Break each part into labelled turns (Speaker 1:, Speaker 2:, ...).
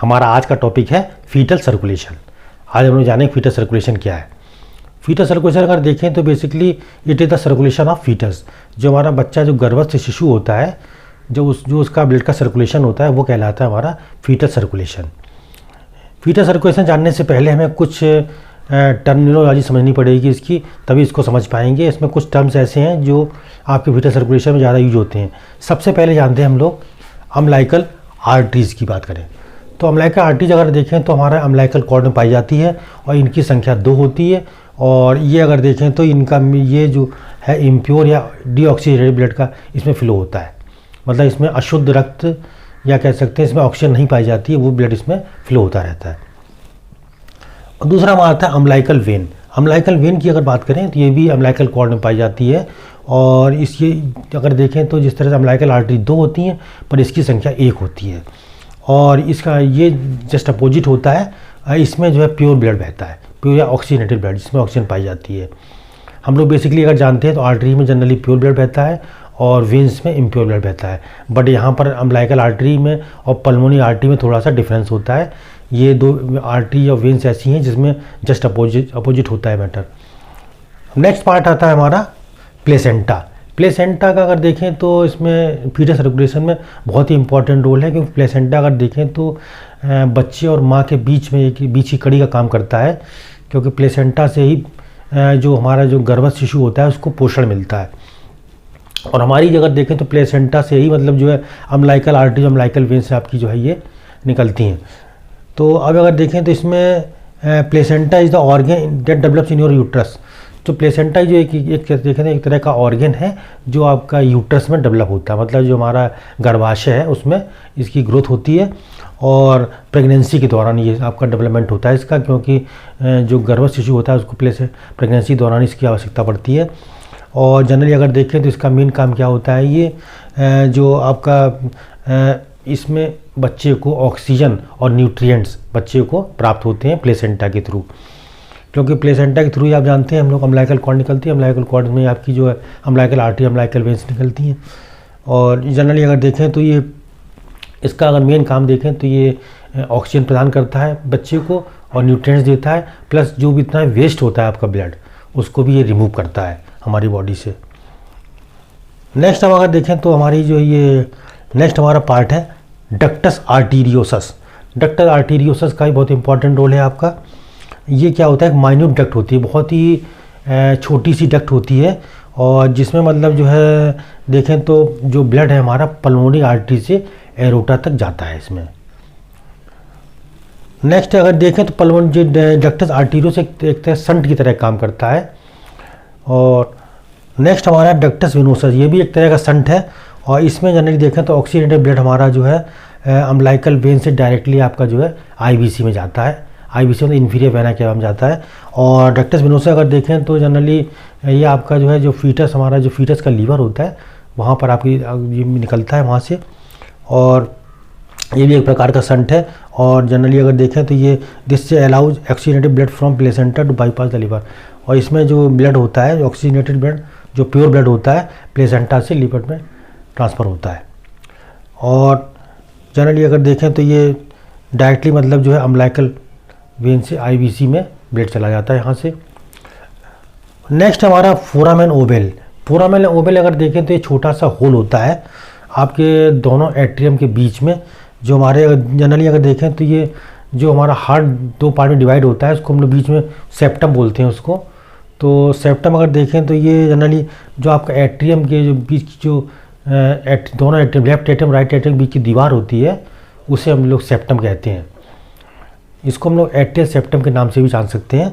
Speaker 1: हमारा आज का टॉपिक है फीटल सर्कुलेशन। आज हम लोग जानेंगे फीटल सर्कुलेशन क्या है। फीटल सर्कुलेशन अगर देखें तो basically it is the circulation of fetus. जो हमारा बच्चा जो गर्भस्थ शिशु होता है, जो उसका ब्लड का सर्कुलेशन होता है वो कहलाता है हमारा फीटल सर्कुलेशन। फीटल सर्कुलेशन जानने से पहले हमें कुछ टर्मिनोलॉजी समझनी पड़ेगी इसकी, तभी इसको समझ पाएंगे। इसमें कुछ टर्म्स ऐसे हैं जो आपके फीटल सर्कुलेशन में ज़्यादा यूज होते हैं। सबसे पहले जानते हैं हम लोग अम्बिलिकल आर्टरीज़ की बात करें तो अम्बिलिकल आर्टरीज अगर देखें तो हमारा अम्बिलिकल कॉर्ड में पाई जाती है और इनकी संख्या 2 होती है। और ये अगर देखें तो इनका ये जो है इम्प्योर या डीऑक्सीजेनेटेड ब्लड का इसमें फ्लो होता है, मतलब इसमें अशुद्ध रक्त या कह सकते हैं इसमें ऑक्सीजन नहीं पाई जाती है, वो ब्लड इसमें फ्लो होता रहता है। और दूसरा हमारा आता है अम्बिलिकल वेन। अम्बिलिकल वेन की अगर बात करें तो ये भी अम्बिलिकल कॉर्ड में पाई जाती है और इसके अगर देखें तो जिस तरह से अम्बिलिकल आर्टरी 2 होती हैं पर इसकी संख्या 1 होती है। और इसका ये जस्ट अपोजिट होता है, इसमें जो है प्योर ब्लड बहता है, प्योर या ऑक्सीजनेटेड ब्लड जिसमें ऑक्सीजन पाई जाती है। हम लोग बेसिकली अगर जानते हैं तो आर्टरी में जनरली प्योर ब्लड बहता है और वेंस में इम्प्योर ब्लड बहता है। बट यहाँ पर अम्बिलिकल आर्टरी में और पल्मोनरी आर्टरी में थोड़ा सा डिफरेंस होता है। ये दो आर्टरी और वेंस ऐसी हैं जिसमें जस्ट अपोजिट होता है मैटर। नेक्स्ट पार्ट आता है हमारा प्लेसेंटा। प्लेसेंटा का अगर देखें तो इसमें फीटल सर्कुलेशन में बहुत ही इंपॉर्टेंट रोल है, क्योंकि प्लेसेंटा अगर देखें तो बच्चे और माँ के बीच में बीच की कड़ी का काम करता है, क्योंकि प्लेसेंटा से ही जो हमारा जो गर्भस्थ शिशु होता है उसको पोषण मिलता है। और हमारी अगर देखें तो प्लेसेंटा से ही मतलब जो है अम्बिलिकल आर्टरी अम्बिलिकल वेन से आपकी जो है ये निकलती हैं। तो अब अगर देखें तो इसमें placenta is the organ that develops in your uterus. तो प्लेसेंटा जो एक देखें एक तरह का ऑर्गन है जो आपका यूट्रस में डेवलप होता है, मतलब जो हमारा गर्भाशय है उसमें इसकी ग्रोथ होती है और प्रेगनेंसी के दौरान ये आपका डेवलपमेंट होता है इसका, क्योंकि जो गर्भस्थ शिशु होता है उसको प्रेगनेंसी दौरान इसकी आवश्यकता पड़ती है। और जनरली अगर देखें तो इसका मेन काम क्या होता है, ये जो आपका इसमें बच्चे को ऑक्सीजन और न्यूट्रिएंट्स बच्चे को प्राप्त होते हैं प्लेसेंटा के थ्रू, क्योंकि प्लेसेंटा के थ्रू ही आप जानते हैं हम लोग अम्बिलिकल कॉर्ड निकलती है, अम्बिलिकल कॉर्ड में आपकी जो है अम्बिलिकल आर्टरी अम्बिलिकल वेन्स निकलती हैं। और जनरली अगर देखें तो ये इसका अगर मेन काम देखें तो ये ऑक्सीजन प्रदान करता है बच्चे को और न्यूट्रिएंट्स देता है, प्लस जो भी इतना वेस्ट होता है आपका ब्लड उसको भी ये रिमूव करता है हमारी बॉडी से। नेक्स्ट हम अगर देखें तो हमारी जो ये नेक्स्ट हमारा पार्ट है डक्टस आर्टीरियोसस। डक्टस आर्टीरियोसस का भी बहुत इंपॉर्टेंट रोल है आपका। ये क्या होता है, एक माइन्यूट डक्ट होती है, बहुत ही छोटी सी डक्ट होती है और जिसमें मतलब जो है देखें तो जो ब्लड है हमारा पल्मोनरी आर्टरी से एरोटा तक जाता है इसमें। नेक्स्ट अगर देखें तो पल्मोनरी डक्टस आर्टीरियोस एक तरह संट की तरह काम करता है। और नेक्स्ट हमारा डक्टस वेनोसस, ये भी एक तरह का संट है और इसमें जनरली देखें तो ऑक्सीजनेटेड ब्लड हमारा जो है अम्बिलिकल वेन से डायरेक्टली आपका जो है आईवीसी में जाता है। आईवीसी मतलब इन्फीरियर वेना के नाम जाता है। और डक्टस वेनोसा अगर देखें तो जनरली ये आपका जो है जो फीटस हमारा जो फीटस का लीवर होता है वहाँ पर आपकी ये निकलता है वहाँ से, और ये भी एक प्रकार का संट है। और जनरली अगर देखें तो ये दिस से allows oxygenated blood from placenta to bypass the liver. और इसमें जो ब्लड होता है ऑक्सीजनेटेड ब्लड जो प्योर ब्लड होता है प्लेसेंटा से लीवर में ट्रांसफ़र होता है। और जनरली अगर देखें तो ये डायरेक्टली मतलब जो है अम्बिलिकल वेन से आईवीसी में ब्लड चला जाता है यहाँ से। नेक्स्ट हमारा फोरामेन ओवल। फोरामेन ओवल अगर देखें तो ये छोटा सा होल होता है आपके दोनों एट्रियम के बीच में। जो हमारे जनरली अगर देखें तो ये जो हमारा हार्ट 2 पार्ट में डिवाइड होता है उसको हम लोग बीच में सेप्टम बोलते हैं उसको। तो सेप्टम अगर देखें तो ये जनरली जो आपका एट्रियम के जो बीच जो दोनों atrium left atrium right atrium बीच की दीवार होती है उसे हम लोग सेप्टम कहते हैं। इसको हम लोग एट्रियल सेप्टम के नाम से भी जान सकते हैं।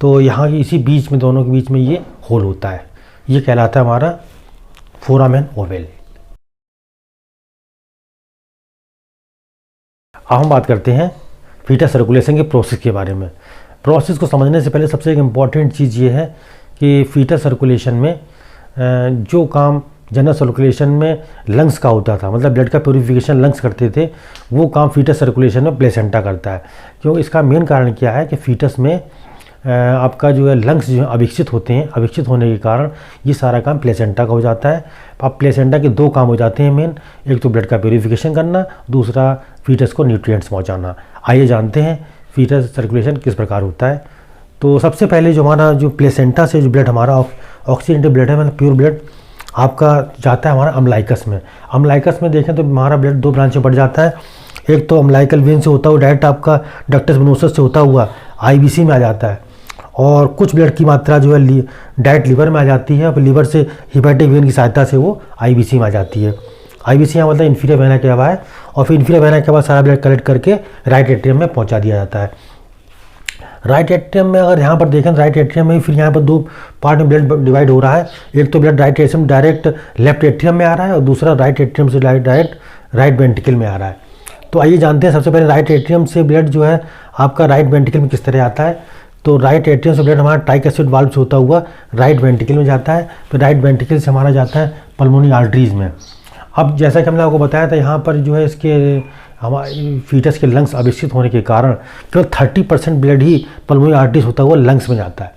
Speaker 1: तो यहाँ इसी बीच में दोनों के बीच में ये होल होता है, ये कहलाता है हमारा फोरामेन ओवल। अब हम बात करते हैं फीटल सर्कुलेशन के प्रोसेस के बारे में। प्रोसेस को समझने से पहले सबसे एक इम्पॉर्टेंट चीज़ ये है कि फीटल सर्कुलेशन में जो काम जनरल सर्कुलेशन में लंग्स का होता था, मतलब ब्लड का प्योरीफिकेशन लंग्स करते थे, वो काम फीटस सर्कुलेशन में प्लेसेंटा करता है। क्योंकि इसका मेन कारण क्या है कि फीटस में आपका जो है लंग्स जो है अविकसित होते हैं, अविकसित होने के कारण ये सारा काम प्लेसेंटा का हो जाता है। अब प्लेसेंटा के 2 काम हो जाते हैं मेन, एक तो ब्लड का प्यूरिफिकेशन करना, दूसरा फीटस को न्यूट्रिएंट्स पहुंचाना। आइए जानते हैं फीटस सर्कुलेशन किस प्रकार होता है। तो सबसे पहले जो हमारा जो प्लेसेंटा से जो ब्लड हमारा ऑक्सीडेंटेड ब्लड है, मतलब प्योर ब्लड आपका जाता है हमारा अम्लाइकस में। अम्लाइकस में देखें तो हमारा ब्लड 2 ब्रांच में बढ़ जाता है। एक तो अम्लाइकल वेन से होता हुआ डायरेक्ट आपका डक्टस वेनोसस से होता हुआ आईवीसी में आ जाता है, और कुछ ब्लड की मात्रा जो है डायरेक्ट लिवर में आ जाती है, और लिवर से हिपैटिक वेन की सहायता से वो आईवीसी में आ जाती है। आईवीसी यहाँ मतलब इन्फीरियर वेना केवा है, और फिर इन्फीरियर वेना के बाद सारा ब्लड कलेक्ट करके राइट एट्रियम में पहुँचा दिया जाता है। राइट एट्रियम में अगर यहाँ पर देखें, राइट एट्रियम में फिर यहाँ पर 2 पार्ट में ब्लड डिवाइड हो रहा है। एक तो blood right atrium direct left atrium में आ रहा है, और दूसरा राइट एट्रियम से डायरेक्ट राइट वेंट्रिकल में आ रहा है। तो आइए जानते हैं सबसे पहले राइट एट्रियम से ब्लड जो है आपका राइट वेंट्रिकल में किस तरह आता है। तो राइट एट्रियम से ब्लड हमारा ट्राइकस्पिड वाल्व से होता हुआ राइट वेंट्रिकल में जाता है, फिर राइट वेंट्रिकल से हमारा जाता है पल्मोनरी आर्टरीज में। अब जैसा कि हमने आपको बताया था, यहाँ पर जो है इसके हमारे फीटस के लंग्स अविकसित होने के कारण केवल 30% ब्लड ही पल्मोनरी आर्टरीज होता हुआ लंग्स में जाता है।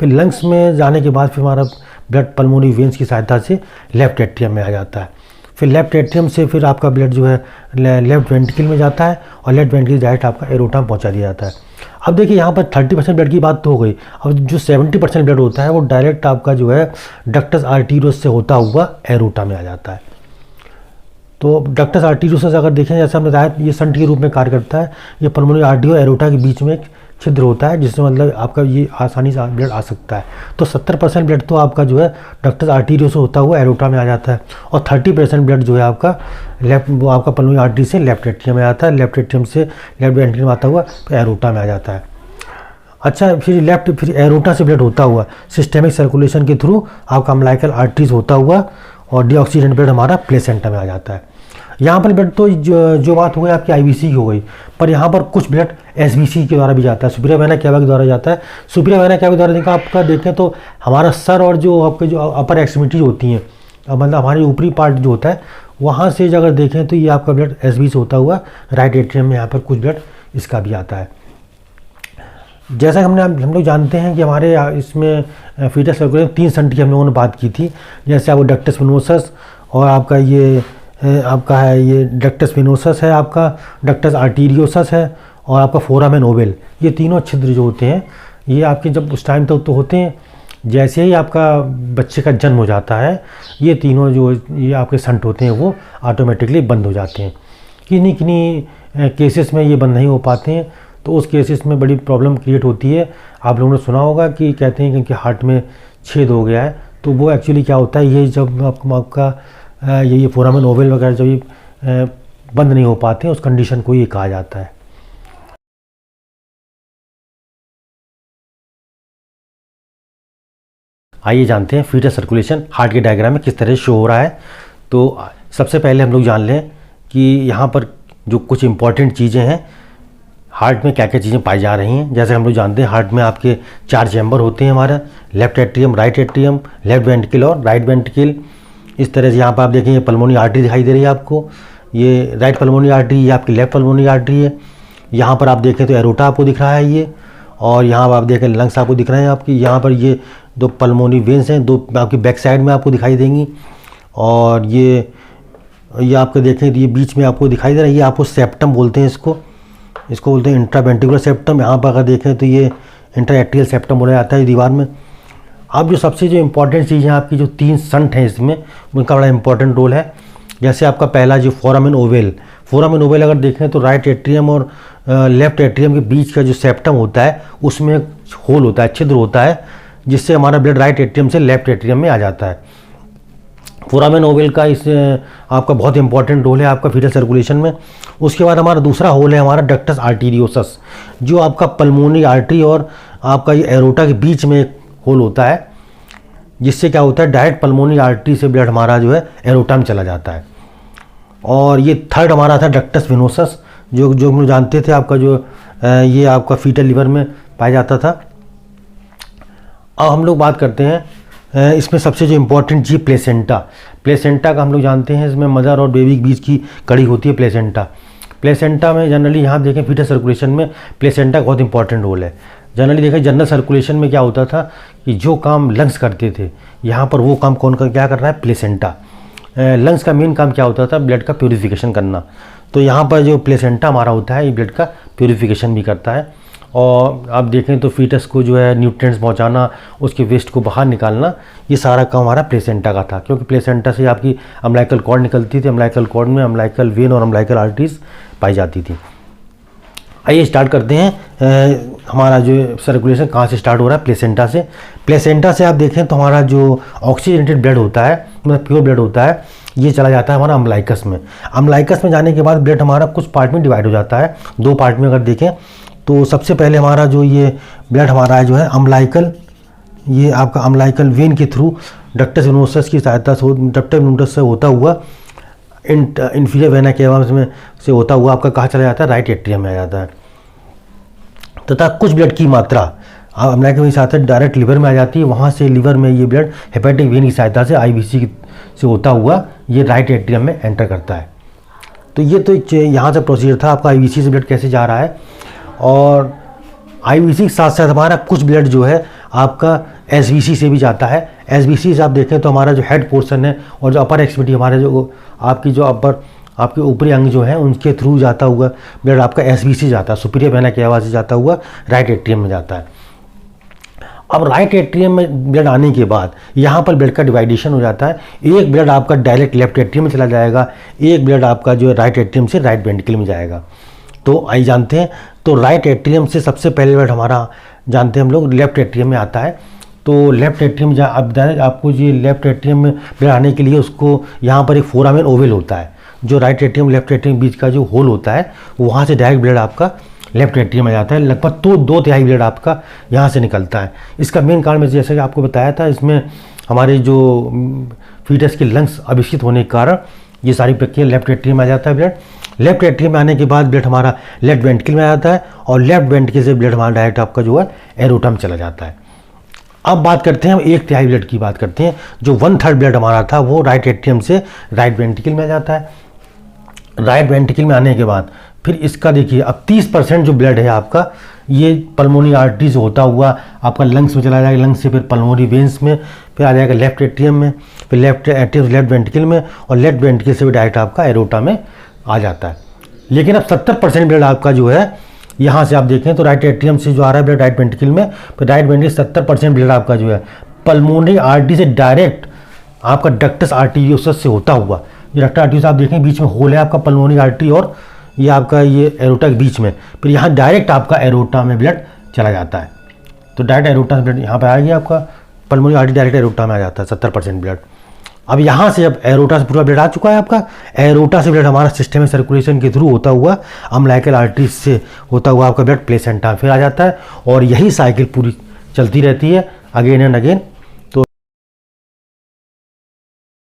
Speaker 1: फिर लंग्स में जाने के बाद फिर हमारा ब्लड पल्मोनरी वेन्स की सहायता से लेफ्ट एट्रियम में आ जाता है। फिर लेफ्ट एट्रियम से फिर आपका ब्लड जो है लेफ्ट वेंट्रिकल में जाता है, और लेफ्ट वेंट्रिकल डायरेक्ट आपका एरोटा में पहुँचा दिया जाता है। अब देखिए यहाँ पर 30% ब्लड की बात तो हो गई। अब जो 70% ब्लड होता है वो डायरेक्ट आपका जो है डक्टस आर्टीरियोस से होता हुआ एरोटा में आ जाता है। तो डक्टस आर्टीरियोस अगर देखें, जैसे हमने बताया, ये संट के रूप में कार्य करता है। ये पल्मोनरी आर्टरी और एरोटा के बीच में एक छिद्र होता है, जिसमें मतलब आपका ये आसानी से ब्लड आ सकता है। तो 70% ब्लड तो आपका जो है डक्टस आर्टीरियोस से होता हुआ एरोटा में आ जाता है, और 30% ब्लड जो है आपका वो आपका पल्मोनरी आर्टरी से लेफ्ट एट्रियम में आता है, लेफ्ट एट्रियम से लेफ्ट वेंट्रिकल में आता हुआ तो एरोटा में आ जाता है। अच्छा, फिर एरोटा से ब्लड होता हुआ सिस्टेमिक सर्कुलेशन के थ्रू आपका अम्लाइकल आर्टरीज होता हुआ और डीऑक्सीडेंट ब्लड हमारा प्लेसेंटा में आ जाता है। यहाँ पर ब्लड तो जो बात हो गई आपकी आईवीसी की हो गई, पर यहाँ पर कुछ ब्लड एसबीसी के द्वारा भी जाता है, सुपीरियर वेना केवा के द्वारा जाता है। सुपीरियर वेना केवा के द्वारा देखा आपका देखें तो हमारा सर और जो आपके जो अपर एक्सट्रीमिटीज होती हैं, मतलब हमारे ऊपरी पार्ट जो होता है, वहाँ से अगर देखें तो ये आपका ब्लड एसबीसी होता हुआ राइट एट्रियम में यहाँ पर कुछ ब्लड इसका भी आता है। जैसा कि हम लोग जानते हैं कि हमारे इसमें फीटस सर्कुलेशन 3 संट की हम लोगों ने बात की थी। जैसे आपको डक्टस वेनोसस, और आपका ये आपका है ये डक्टस वेनोसस है, आपका डक्टस आर्टीरियोसस है, और आपका फोरामेन ओवल। ये तीनों छिद्र जो होते हैं ये आपके जब उस टाइम तक तो होते हैं, जैसे ही आपका बच्चे का जन्म हो जाता है ये तीनों जो ये आपके संट होते हैं वो ऑटोमेटिकली बंद हो जाते हैं। किन्हीं केसेस में ये बंद नहीं हो पाते हैं, तो उस केसेस में बड़ी प्रॉब्लम क्रिएट होती है। आप लोगों ने सुना होगा कि कहते हैं कि हार्ट में छेद हो गया है, तो वो एक्चुअली क्या होता है, ये जब आपका ये फोरामेन ओवल वगैरह जब ये बंद नहीं हो पाते उस कंडीशन को ये कहा जाता है। आइए जानते हैं फीटस सर्कुलेशन हार्ट के डायग्राम में किस तरह शो हो रहा है। तो सबसे पहले हम लोग जान लें कि यहाँ पर जो कुछ इंपॉर्टेंट चीज़ें हैं हार्ट में क्या क्या चीज़ें पाई जा रही हैं। जैसे हम लोग जानते हैं हार्ट में आपके 4 चैम्बर होते हैं, हमारा left atrium, right atrium, left ventricle और राइट वेंट्रिकल। इस तरह से यहाँ पर आप देखें ये पल्मोनरी आर्टरी दिखाई दे रही है आपको, ये राइट पल्मोनरी आर्टरी, ये आपकी लेफ्ट पल्मोनरी आर्टरी है। यहाँ पर आप देखें तो एरोटा आपको दिख रहा है ये, और यहाँ पर आप देखें लंग्स आपको दिख रहे हैं आपकी। यहाँ पर ये 2 पल्मोनरी वेन्स हैं, 2 आपकी बैक साइड में आपको दिखाई देंगी, और ये आपको देखें ये बीच में आपको दिखाई दे रहा है, ये आपको सेप्टम बोलते हैं, इसको बोलते हैं इंट्रावेंट्रिकुलर सेप्टम। यहाँ पर अगर देखें तो ये इंट्राएट्रियल सेप्टम बोला जाता है दीवार में। अब जो सबसे जो इम्पोर्टेंट चीज़ है आपकी जो 3 संट हैं इसमें, उनका बड़ा इंपॉर्टेंट रोल है। जैसे आपका पहला जो फोरामेन ओवल अगर देखें तो राइट एट्रियम और लेफ्ट एट्रियम के बीच का जो सेप्टम होता है उसमें होल होता है, छिद्र होता है, जिससे हमारा ब्लड राइट एट्रियम से लेफ्ट एट्रियम में आ जाता है। फोरामेन ओवल का इस आपका बहुत इंपॉर्टेंट रोल है आपका फीटल सर्कुलेशन में। उसके बाद हमारा दूसरा होल है हमारा डक्टस आर्टीरियोसस, जो आपका पल्मोनरी आर्टरी और आपका ये एरोटा के बीच में एक होल होता है, जिससे क्या होता है डायरेक्ट पल्मोनरी आर्टरी से ब्लड हमारा जो है एरोटा में चला जाता है। और ये थर्ड हमारा था डक्टस वेनोसस, जो हम लोग जानते थे आपका जो ये आपका फीटल लिवर में पाया जाता था। अब हम लोग बात करते हैं इसमें सबसे जो इम्पोर्टेंट चीज़ प्लेसेंटा का हम लोग जानते हैं, इसमें मदर और बेबी के बीच की कड़ी होती है प्लेसेंटा में जनरली यहाँ देखें फीटस सर्कुलेशन में प्लेसेंटा का बहुत इंपॉर्टेंट रोल है। जनरली देखा जनरल सर्कुलेशन में क्या होता था कि जो काम लंग्स करते थे, यहाँ पर वो काम कौन क्या कर रहा है, प्लेसेंटा। लंग्स का मेन काम क्या होता था, ब्लड का प्यूरिफिकेशन करना। तो यहाँ पर जो प्लेसेंटा हमारा होता है ये ब्लड का प्यूरिफिकेशन भी करता है। और आप देखें तो फीटस को जो है न्यूट्रिएंट्स पहुँचाना, उसके वेस्ट को बाहर निकालना, ये सारा काम हमारा प्लेसेंटा का था, क्योंकि प्लेसेंटा से आपकी अम्बिलिकल कॉर्ड निकलती थी। अम्बिलिकल कॉर्ड में अम्बिलिकल वेन और अम्बिलिकल आर्टरीज पाई जाती थी। आइए स्टार्ट करते हैं। हमारा जो सर्कुलेशन कहाँ से स्टार्ट हो रहा है, प्लेसेंटा से। प्लेसेंटा से आप देखें तो हमारा जो ऑक्सीजनेटेड ब्लड होता है, मतलब प्योर ब्लड होता है, ये चला जाता है हमारा अम्बिलिकस में। अम्बिलिकस में जाने के बाद ब्लड हमारा कुछ पार्ट में डिवाइड हो जाता है, 2 पार्ट में अगर देखें तो सबसे पहले हमारा जो ये ब्लड हमारा है जो है अम्बिलिकल, ये आपका अम्बिलिकल वेन के थ्रू डक्टस वेनोसस की सहायता से, डक्टस वेनोसस से होता हुआ इंफीरियर वेना केवा में से होता हुआ आपका कहाँ चला जाता है, राइट एट्रियम में आ जाता है। तथा कुछ ब्लड की मात्रा अम्बिलिकल वेन के साथ डायरेक्ट लिवर में आ जाती है। वहाँ से लिवर में ये ब्लड हेपेटिक वेन की सहायता से IVC से होता हुआ ये राइट एट्रियम में एंटर करता है। तो ये तो यहाँ से प्रोसीजर था आपका IVC से ब्लड कैसे जा रहा है। और IVC के साथ साथ हमारा कुछ ब्लड जो है आपका SVC से भी जाता है। SVC से आप देखें तो हमारा जो हेड पोर्शन है और जो अपर एक्सट्रीमिटी हमारे जो आपकी जो अपर आपके ऊपरी अंग जो है उनके थ्रू जाता हुआ ब्लड आपका SVC जाता है, सुपीरियर वेना केवा से जाता हुआ राइट एट्रियम में जाता है। अब राइट एट्रियम में ब्लड आने के बाद यहाँ पर ब्लड का डिवाइडेशन हो जाता है। एक ब्लड आपका डायरेक्ट लेफ्ट एट्रियम में चला जाएगा, एक ब्लड आपका जो राइट एट्रियम से राइट वेंट्रिकल में जाएगा। तो आइए जानते हैं, तो राइट एट्रियम से सबसे पहले ब्लड हमारा जानते हैं हम लोग लेफ्ट एट्रियम में आता है। तो लेफ्ट एट्रियम अब आपको ये लेफ्ट एट्रियम में ब्लड आने के लिए उसको यहाँ पर एक फोरामेन ओवल होता है, जो राइट एट्रियम लेफ्ट एट्रियम बीच का जो होल होता है वहाँ से डायरेक्ट ब्लड आपका लेफ्ट एट्रियम में जाता है। लगभग तो 2/3 ब्लड आपका यहाँ से निकलता है। इसका मेन कारण मैं जैसे कि आपको बताया था, इसमें हमारे जो फीटस के लंग्स अविकसित होने के कारण ये सारी प्रक्रिया लेफ्ट एट्रियम में आ जाता है ब्लड। लेफ्ट एट्रियम में आने के बाद ब्लड हमारा लेफ्ट वेंट्रिकल में आ जाता है और लेफ्ट वेंट्रिकल से ब्लड हमारा डायरेक्ट आपका जो है एरोटा में चला जाता है। अब बात करते हैं, हम 1/3 ब्लड की बात करते हैं। जो 1/3 ब्लड हमारा था वो राइट एट्रियम से राइट वेंट्रिकल में आ जाता है। राइट वेंट्रिकल में आने के बाद फिर इसका देखिए अब 30% जो ब्लड है आपका ये पल्मोनरी आर्टरी से होता हुआ आपका लंग्स में चला जाएगा, लंग्स से फिर पल्मोनरी वेन्स में, फिर आ जाएगा लेफ्ट एट्रियम में, फिर लेफ्ट एट्रियम लेफ्ट वेंट्रिकल में और लेफ्ट वेंट्रिकल से भी डायरेक्ट आपका एरोटा में आ जाता है। लेकिन अब 70% ब्लड आपका जो है यहाँ से आप देखें तो राइट एट्रियम से जो आ रहा है ब्लड राइट वेंट्रिकल में, फिर राइट वेंट्रिकल 70% ब्लड आपका जो है पल्मोनरी आर्टरी से डायरेक्ट आपका डक्टस आर्टेरियोसस से होता हुआ, ये डक्टस आर्टेरियोसस आप देखें बीच में होल है आपका पल्मोनरी आर्टरी और ये आपका ये एरोटा के बीच में, फिर यहाँ डायरेक्ट आपका एरोटा में ब्लड चला जाता है। तो डायरेक्ट एरोटा में ब्लड यहाँ पर आ गया आपका पल्मोनरी आर्टरी, डायरेक्ट एरोटा में आ जाता है 70% ब्लड। अब यहाँ से जब एरोटा से पूरा ब्लड आ चुका है आपका, एरोटा से ब्लड हमारा सिस्टमिक सर्कुलेशन के थ्रू होता हुआ अम्बिलिकल आर्टरी से होता हुआ आपका ब्लड प्लेसेंटा फिर आ जाता है और यही साइकिल पूरी चलती रहती है अगेन एंड अगेन